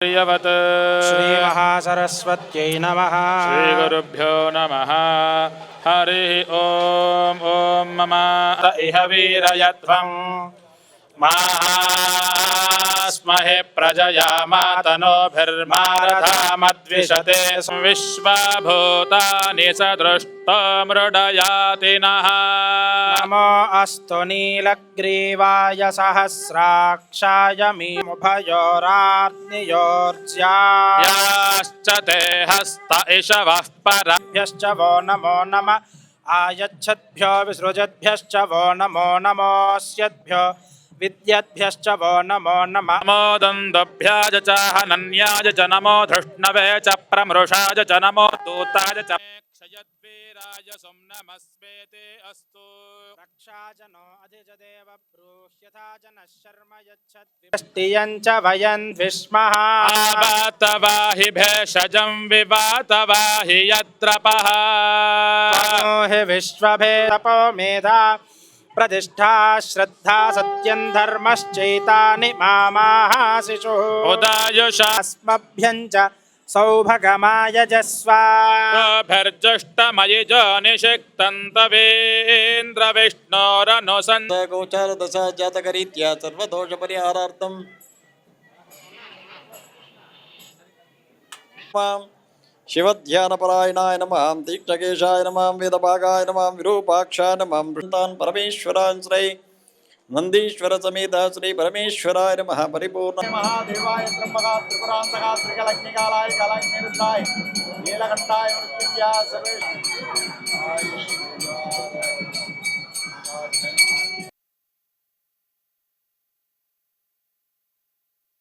प्रियवत् श्रीमहासरस्वत्यै नमः। श्रीगुरुभ्यो नमः। हरिः ॐ। ॐ मम इह वीरयध्वं मास्महे प्रजया मातनोभिर्मारथामद्विषते विश्वभूतानि सदृष्टमृडयाति नः। नमो अस्तु नीलग्रीवाय सहस्राक्षाय याश्च ते हस्त इषवः परभ्यश्च वो नमो नमः। आयच्छद्भ्यो विसृजद्भ्यश्च वो नमो नमोऽस्यद्भ्यो विद्यद्भ्यश्च वो नमो नमः। नमो दन्दभ्याज च हनन्याय च नमो धृष्णवे च प्रमृषाय च नमो दूताय च क्षयद्वीराय नमस्वेते अस्तु। रक्षाजनो अधिजदेव ब्रूह्यथा जनः शर्म यच्छद्विष्टियं च वयं विस्मः। आवातवाहि भेषजं विवातवाहि यत्रपः हि विश्वभेदपो मेधा प्रतिष्ठा श्रद्धा सत्यं धर्मश्चैतानि मामाहाशिषुः उदायुषास्मभ्यं च सौभगमायजस्व भर्जुष्टमयि निषिक्तन्तवेन्द्र विष्णोरनुसन् गोचार दशा जातकरीत्या सर्वदोष परिहारार्थं शिवध्यानपरायणाय नमः। तीक्ष्णकेशाय नमः। वेदभागाय नमः। विरूपाक्षाय नमः। वृन्दान् परमेश्वराय श्री नंदीश्वर समेत श्री परमेश्वराय नमः। परिपूर्ण महादेवाय त्र्यंबकाय त्रिपुरांतकाय त्रिकलग्निकालाय कालाग्निरुद्धाय नीलकंठाय मृत्युंजयाय सर्वेश